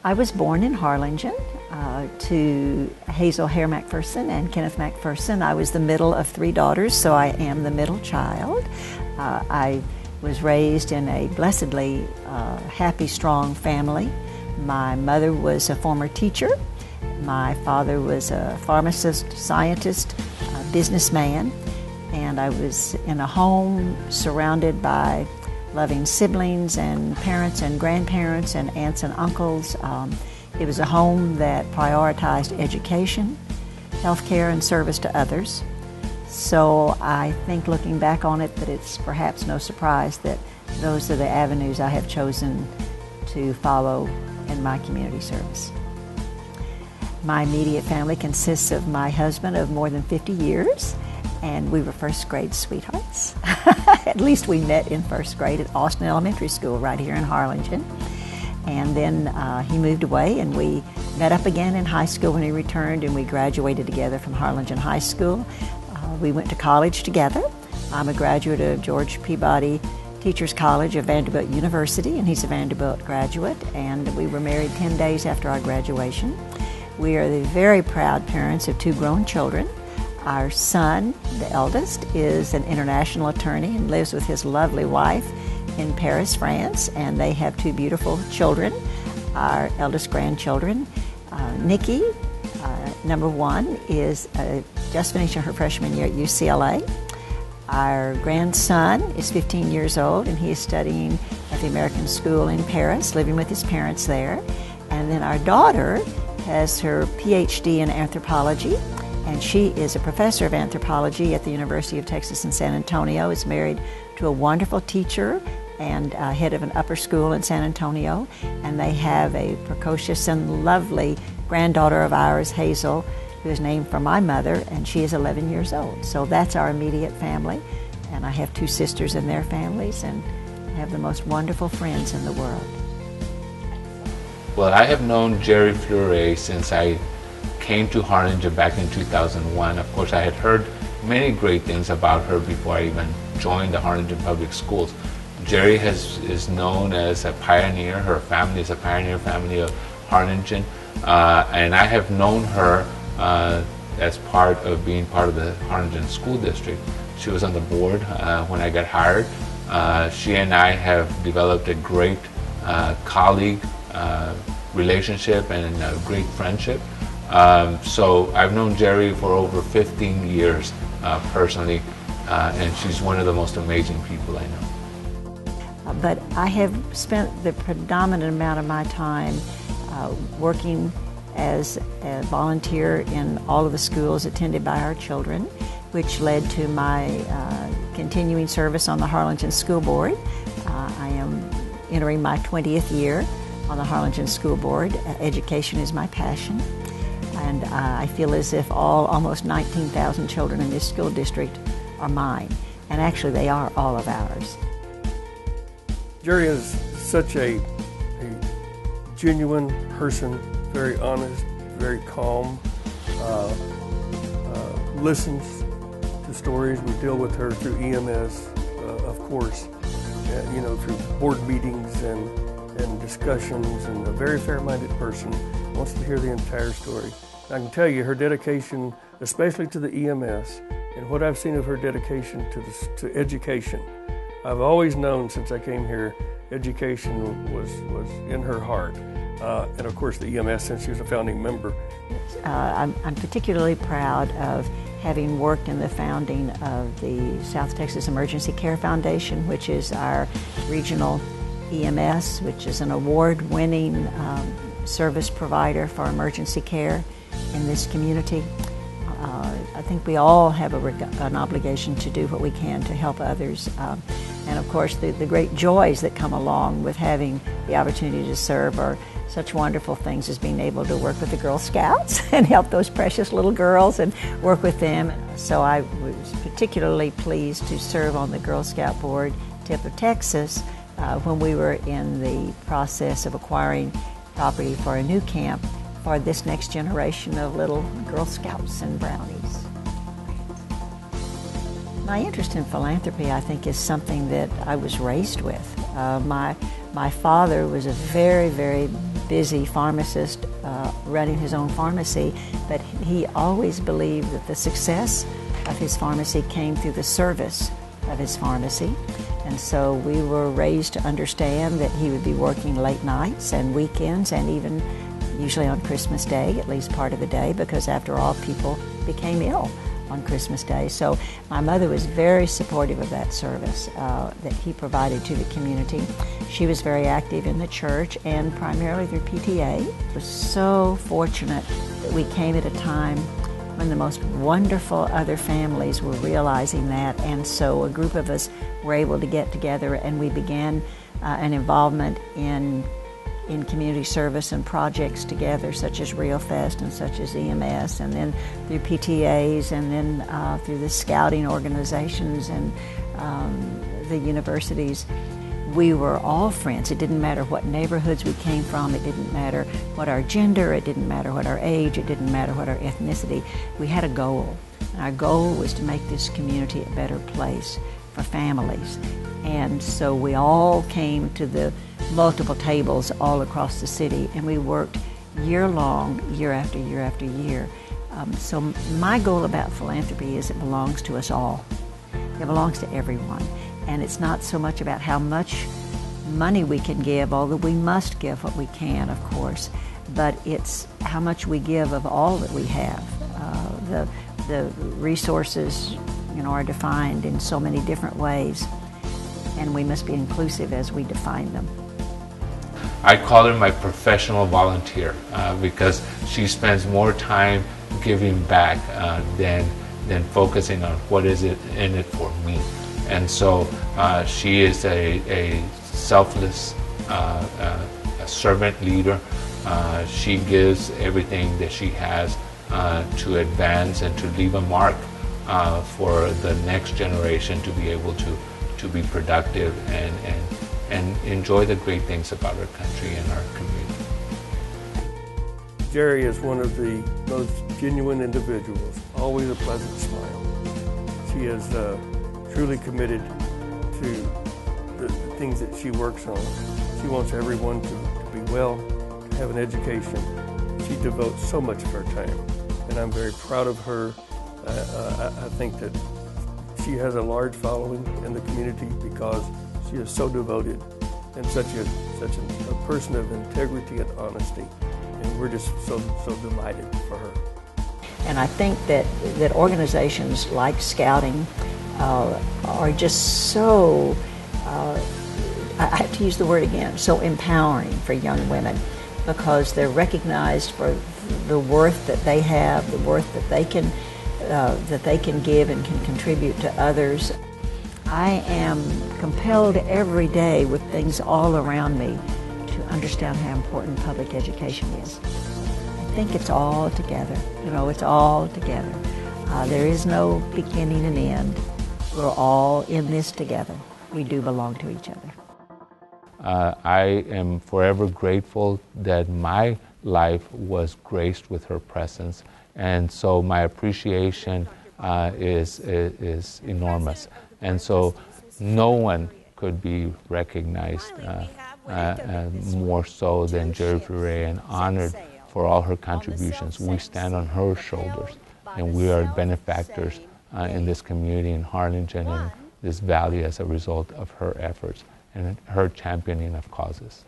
I was born in Harlingen to Hazel Hare McPherson and Kenneth McPherson. I was the middle of 3 daughters, so I am the middle child. I was raised in a blessedly happy, strong family. My mother was a former teacher. My father was a pharmacist, scientist, businessman, and I was in a home surrounded by loving siblings and parents and grandparents and aunts and uncles. It was a home that prioritized education, healthcare, and service to others. So I think looking back on it that it's perhaps no surprise that those are the avenues I have chosen to follow in my community service. My immediate family consists of my husband of more than 50 years, and we were first grade sweethearts. At least we met in first grade at Austin Elementary School right here in Harlingen. And then he moved away, and we met up again in high school when he returned, and we graduated together from Harlingen High School. We went to college together. I'm a graduate of George Peabody Teachers College of Vanderbilt University, and he's a Vanderbilt graduate, and we were married 10 days after our graduation. We are the very proud parents of 2 grown children. Our son, the eldest, is an international attorney and lives with his lovely wife in Paris, France, and they have 2 beautiful children. Our eldest grandchildren, Nikki, number 1, is just finishing her freshman year at UCLA. Our grandson is 15 years old, and he is studying at the American School in Paris, living with his parents there. And then our daughter has her Ph.D. in anthropology, and she is a professor of anthropology at the University of Texas in San Antonio, is married to a wonderful teacher and head of an upper school in San Antonio, and they have a precocious and lovely granddaughter of ours, Hazel, who is named for my mother, and she is 11 years old. So that's our immediate family, and I have 2 sisters and their families, and I have the most wonderful friends in the world. Well, I have known Gerry Fleuriet since I came to Harlingen back in 2001. Of course, I had heard many great things about her before I even joined the Harlingen Public Schools. Gerry is known as a pioneer. Her family is a pioneer family of Harlingen, and I have known her as part of being part of the Harlingen School District. She was on the board when I got hired. She and I have developed a great colleague relationship and a great friendship. So I've known Gerry for over 15 years personally, and she's one of the most amazing people I know. But I have spent the predominant amount of my time working as a volunteer in all of the schools attended by our children, which led to my continuing service on the Harlingen School Board. I am entering my 20th year on the Harlingen School Board. Education is my passion, and I feel as if almost 19,000 children in this school district are mine, and actually they are all of ours. Gerry is such a genuine person, very honest, very calm, listens to stories. We deal with her through EMS, of course, through board meetings and discussions, and a very fair-minded person, wants to hear the entire story. I can tell you her dedication, especially to the EMS, and what I've seen of her dedication to education. I've always known since I came here, education was in her heart. And of course the EMS, since she was a founding member. I'm particularly proud of having worked in the founding of the South Texas Emergency Care Foundation, which is our regional EMS, which is an award-winning service provider for emergency care in this community. I think we all have an obligation to do what we can to help others. And of course, the great joys that come along with having the opportunity to serve are such wonderful things as being able to work with the Girl Scouts and help those precious little girls and work with them. So I was particularly pleased to serve on the Girl Scout Board, Tip of Texas, when we were in the process of acquiring property for a new camp for this next generation of little Girl Scouts and Brownies. My interest in philanthropy, I think, is something that I was raised with. My father was a very, very busy pharmacist running his own pharmacy, but he always believed that the success of his pharmacy came through the service of his pharmacy. And so we were raised to understand that he would be working late nights and weekends and even usually on Christmas Day, at least part of the day, because after all, people became ill on Christmas Day. So my mother was very supportive of that service that he provided to the community. She was very active in the church and primarily through PTA. I was so fortunate that we came at a time when the most wonderful other families were realizing that, and so a group of us were able to get together and we began an involvement in community service and projects together, such as RioFest and such as EMS, and then through PTAs, and then through the scouting organizations and the universities. We were all friends. It didn't matter what neighborhoods we came from. It didn't matter what our gender. It didn't matter what our age. It didn't matter what our ethnicity. We had a goal. And our goal was to make this community a better place for families. And so we all came to the multiple tables all across the city, and we worked year-long, year after year after year. So my goal about philanthropy is it belongs to us all. It belongs to everyone. And it's not so much about how much money we can give, although we must give what we can, of course, but it's how much we give of all that we have. The resources, are defined in so many different ways, and we must be inclusive as we define them. I call her my professional volunteer because she spends more time giving back than focusing on what is it in it for me. And so she is a selfless a servant leader. She gives everything that she has to advance and to leave a mark for the next generation to be able to be productive and enjoy the great things about our country and our community. Gerry is one of the most genuine individuals, always a pleasant smile. She is truly committed to the things that she works on. She wants everyone to be well, to have an education. She devotes so much of her time, and I'm very proud of her. I think that she has a large following in the community because she is so devoted and such a person of integrity and honesty, and we're just so delighted for her. And I think that organizations like Scouting are just so, I have to use the word again, so empowering for young women, because they're recognized for the worth that they have, the worth that they can give and can contribute to others. I am compelled every day with things all around me to understand how important public education is. I think it's all together. It's all together. There is no beginning and end. We're all in this together. We do belong to each other. I am forever grateful that my life was graced with her presence, and so my appreciation is enormous. And so no one could be recognized more so than Gerry Fleuriet and honored for all her contributions. We stand on her shoulders, and we are benefactors in this community in Harlingen and this valley as a result of her efforts and her championing of causes.